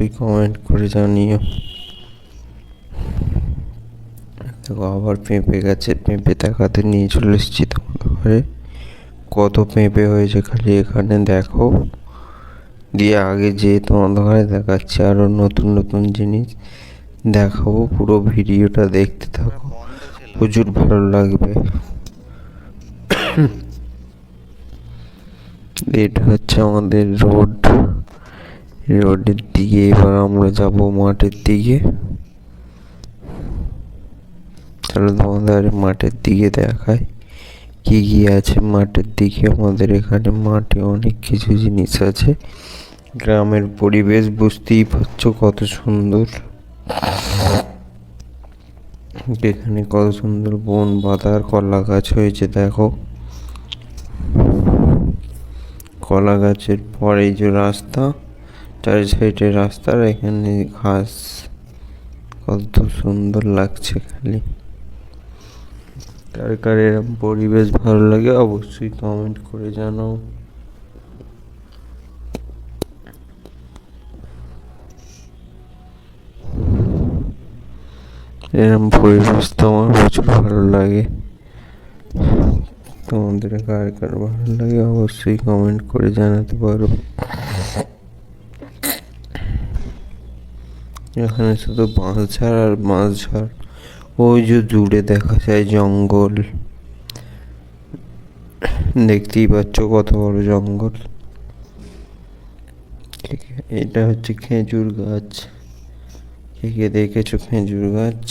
অবশ্যই কমেন্ট করে জানিও। দেখো আবার পেঁপে গাছের পেঁপে দেখাতে নিয়ে চলে এসেছি তোমাদের ঘরে। কত পেঁপে হয়েছে খালি এখানে দেখো। দিয়ে আগে যেয়ে তোমাদের ঘরে দেখাচ্ছি আরো নতুন নতুন জিনিস দেখাবো। পুরো ভিডিওটা দেখতে থাকো, প্রচুর ভালো লাগবে। এটা হচ্ছে আমাদের রোডের দিকে এবার আমরা যাব মাঠের দিকে। তাহলে তোমাদের মাঠের দিকে দেখায় কি কি আছে মাঠের দিকে। আমাদের এখানে মাঠে অনেক কিছু জিনিস আছে। গ্রামের পরিবেশ বুঝতেই পারছো কত সুন্দর। এখানে কত সুন্দর বন বাঁধার কলা গাছ হয়েছে দেখো। কলা গাছের পরে এই যে রাস্তা, চারি সাইডে রাস্তার এখানে ঘাস, কত সুন্দর লাগছে খালি। কার কার এরকম পরিবেশ ভালো লাগে অবশ্যই কমেন্ট করে জানাও। এরকম পরিবেশ তো আমার প্রচুর ভালো লাগে। তোমাদের কার কার ভালো লাগে অবশ্যই কমেন্ট করে জানাতে পারো। এখানে শুধু বাঁশঝাড় আর বাঁশঝাড়। ওই যে দূরে দেখা যায় জঙ্গল, দেখতেই পাচ্ছ কত বড় জঙ্গল। এটা হচ্ছে খেজুর গাছ। কে কে দেখেছো খেজুর গাছ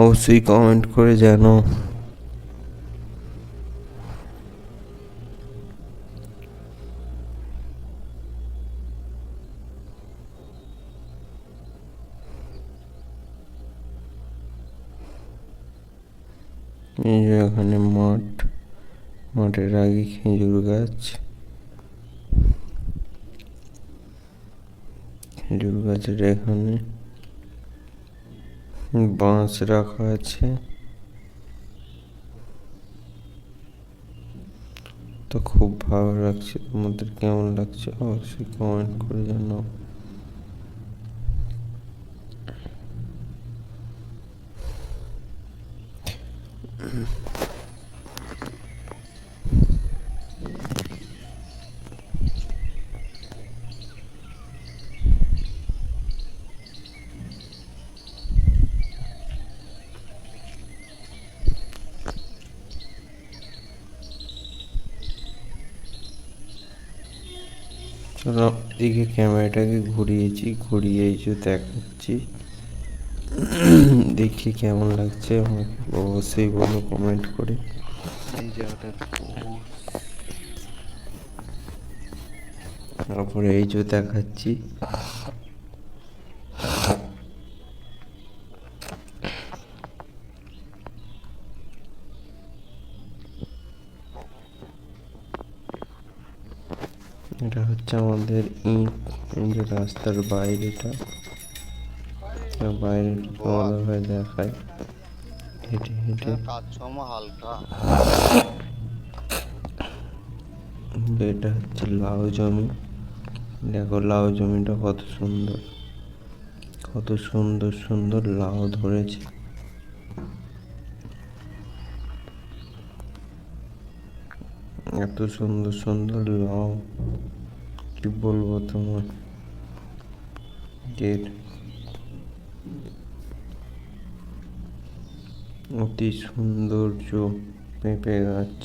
অবশ্যই কমেন্ট করে জানাও। এই যে এখানে মাঠ, মাঠের আগে খেজুর গাছ। খেজুর গাছের এখানে বাঁশ রাখা আছে। তো খুব ভালো লাগছে। তোমাদের কেমন লাগছে অবশ্যই কমেন্ট করে জানাও। চলো এদিকে ক্যামেরাটাকে ঘুরিয়ে এই যে দেখাচ্ছি। দেখি কেমন লাগছে আমাকে অবশ্যই বলো কমেন্ট করে। এই জায়গাটা তারপরে এই যে দেখাচ্ছি। এটা হচ্ছে আমাদের ইট। এই যে রাস্তার বাইরেটা, বাইরে ভালোভাবে দেখায় হেঁটে হেঁটে। এটা হচ্ছে লাউ জমি। দেখো লাউ জমিটা কত সুন্দর, কত সুন্দর সুন্দর লাউ ধরেছে। এত সুন্দর সুন্দর লাউ কি বলবো তোমার। অতি সৌন্দর্য পেঁপে গাছ।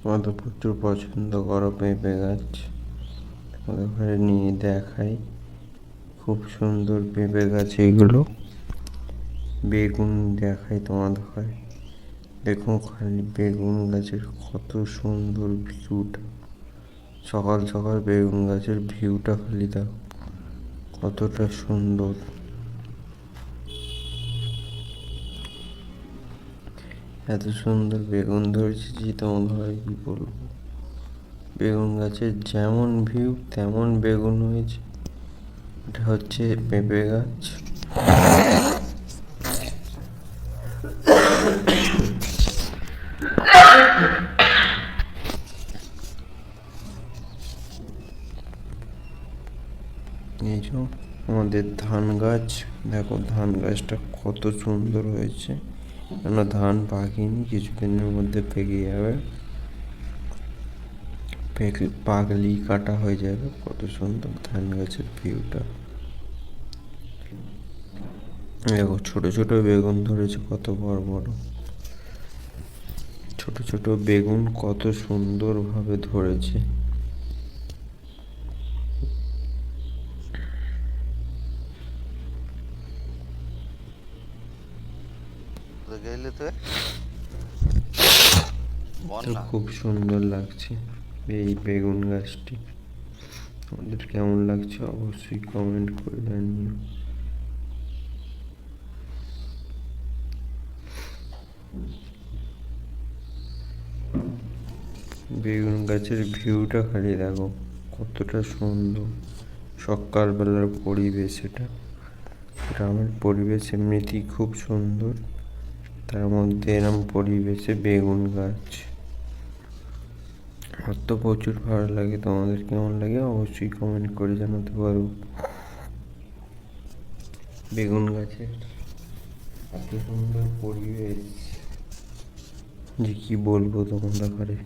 কত প্রচুর পছন্দ করো পেঁপে গাছ। আমাদের ঘরে নিয়ে দেখাই খুব সুন্দর পেঁপে গাছ এগুলো। বেগুন দেখাই তোমাদের ঘরে। দেখো খালি বেগুন গাছের কত সুন্দর ভিউটা। সকাল সকাল বেগুন গাছের ভিউটা খালি দেখো কতটা সুন্দর। এত সুন্দর বেগুন ধরেছে যে তোমাদের ঘরে কি বলবো। বেগুন গাছের যেমন ভিউ তেমন বেগুন হয়েছে। এটা হচ্ছে পেঁপে গাছ। এই যে আমাদের ধান গাছ, দেখো ধান গাছটা কত সুন্দর হয়েছে। কেন ধান পাকেনি, কিছুদিনের মধ্যে পেকে যাবে, পাগলি কাটা হয়ে যাবে। কত সুন্দর ধান গাছের ভিউটা। দেখো ছোট ছোট বেগুন ধরেছে, কত বড় বড় ছোট ছোট বেগুন, কত সুন্দর ভাবে ধরেছে। তো খুব সুন্দর লাগছে এই বেগুন গাছটি। আমাদের কেমন লাগছে অবশ্যই কমেন্ট করে জানিও। বেগুন গাছের ভিউটা খালি দেখো কতটা সুন্দর। সকালবেলার পরিবেশ, এটা গ্রামের পরিবেশ এমনিতেই খুব সুন্দর, তার মধ্যে এরম পরিবেশে বেগুন গাছ। আমার তো প্রচুর ভালো লাগে, তোমাদের কেমন লাগে অবশ্যই কমেন্ট করে জানাতে পারো। বেগুন গাছের এত সুন্দর পরিবেশ যে কি বলবো তোমরা ঘরে।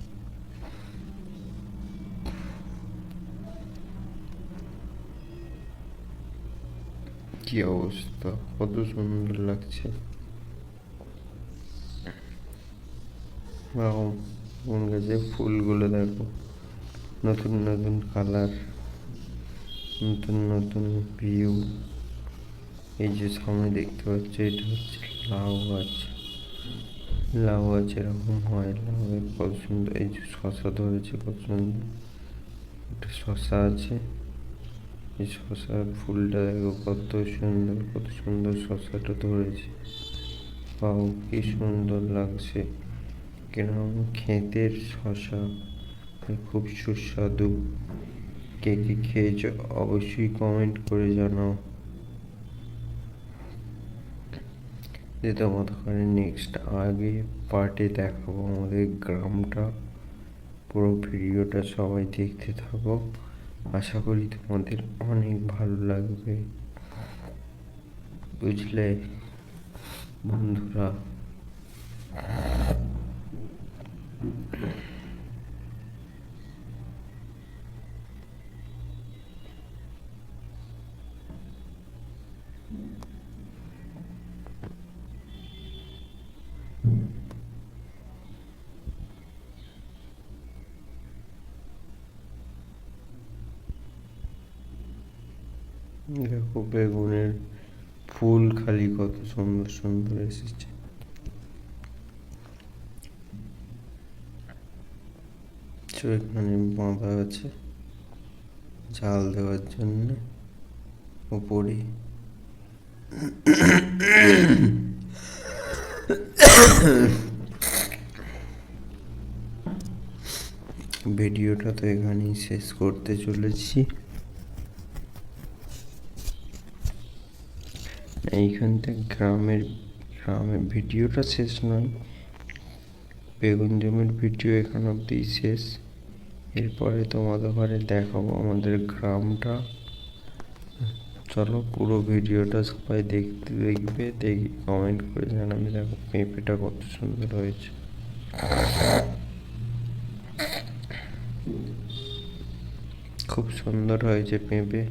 কি অবস্থা, কত সুন্দর লাগছে। বেগুন গাছের ফুলগুলো দেখো, নতুন নতুন কালার, নতুন নতুন ভিউ। এই যে সামনে দেখতে পাচ্ছ, এটা হচ্ছে লাউ গাছ। লাউ গাছ এরকম হয়, লাউ কত সুন্দর। এই যে শশা ধরেছে, কত সুন্দর একটা শশা আছে। এই শশার ফুলটা দেখো কত সুন্দর, কত সুন্দর শশাটা ধরেছে। পাও কি সুন্দর লাগছে, কিরকম ক্ষেতের শশা, খুব সুস্বাদু। কে কে খেয়েছো অবশ্যই কমেন্ট করে জানাও। যে তোমাদের নেক্সট আগে পার্টে দেখাবো আমাদের গ্রামটা। পুরো ভিডিওটা সবাই দেখতে থাকো, আশা করি তোমাদের অনেক ভালো লাগবে, বুঝলে বন্ধুরা। দেখো বেগুনের ফুল খালি কত সুন্দর সুন্দর এসেছে। এখানে বাঁধা আছে জাল দেওয়ার জন্য উপরে। ভিডিওটা তো এখানেই শেষ করতে চলেছি। এইখান থেকে গ্রামের ভিডিওটা শেষ নয়, বেগুন জমির ভিডিও এখান অব্দি শেষ। এরপরে তোমাদের ঘরে দেখাবো আমাদের গ্রামটা। চলো পুরো ভিডিওটা সবাই দেখবে, দেখি কমেন্ট করে জানাবে। দেখো পেঁপেটা কত সুন্দর হয়েছে, খুব সুন্দর হয়েছে পেঁপে।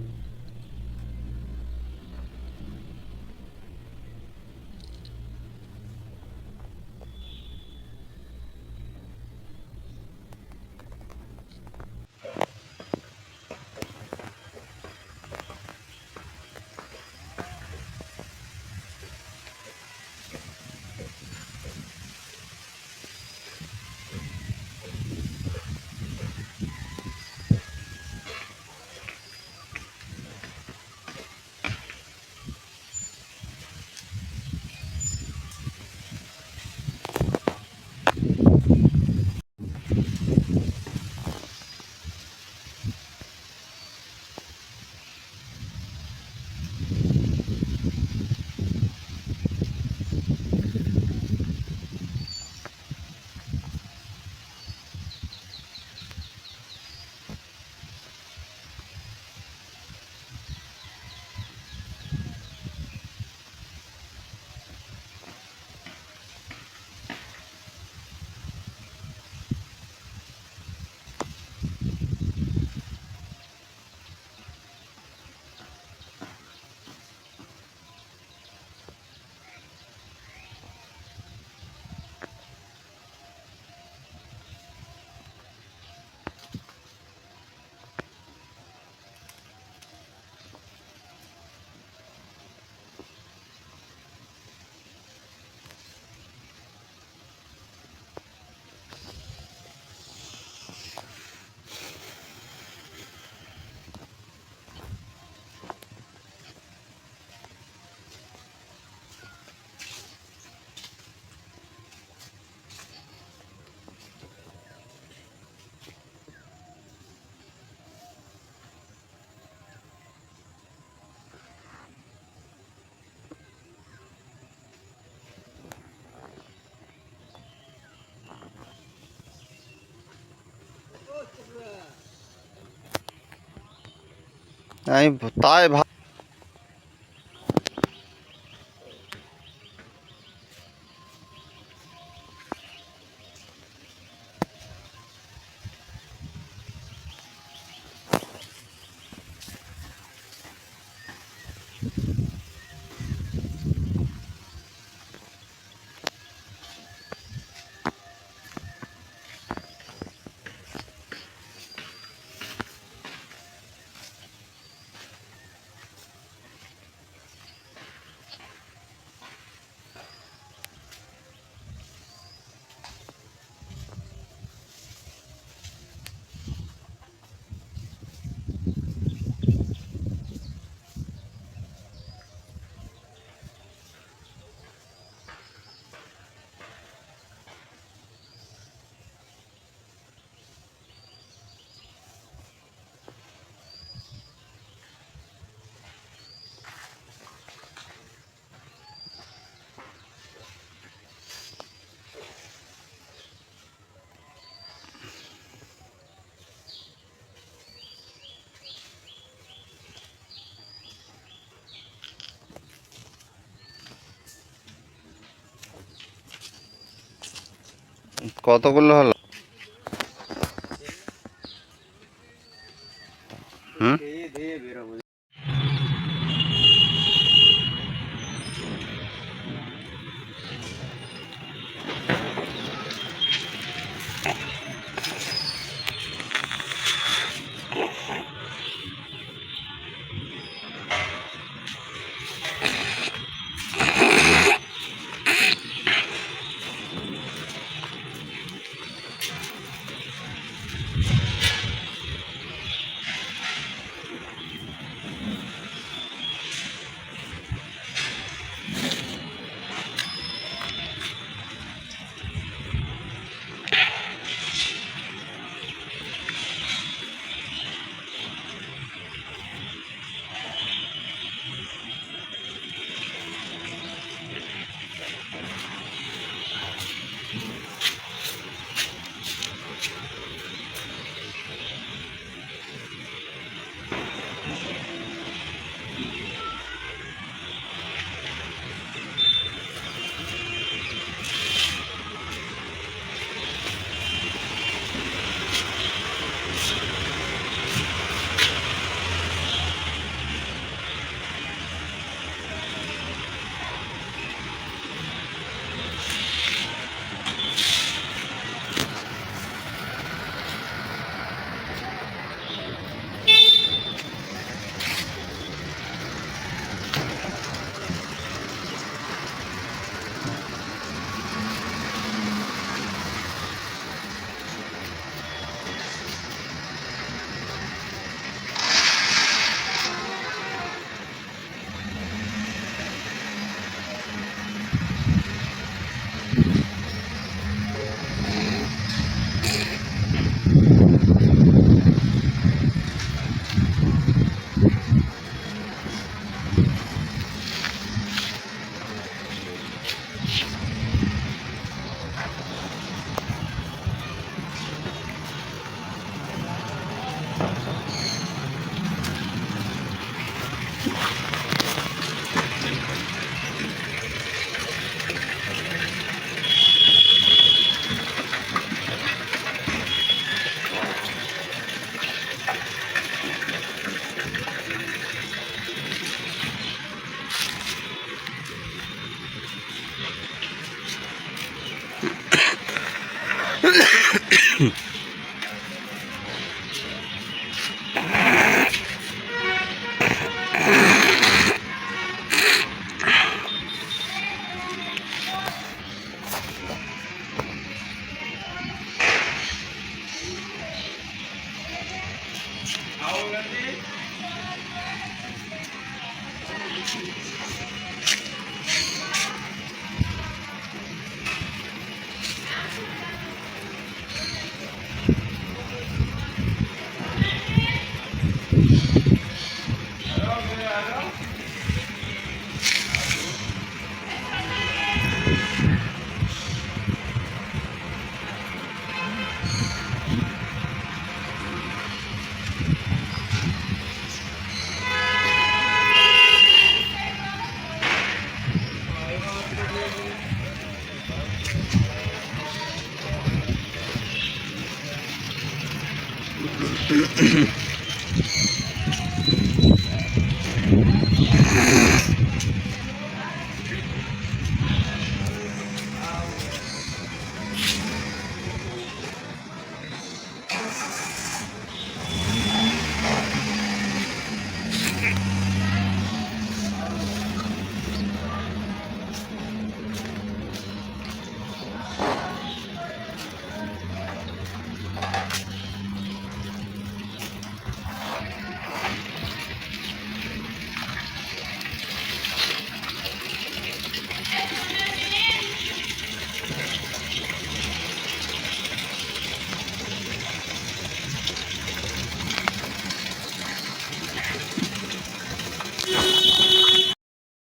আমি তাই কতগুলো হলো? হুম,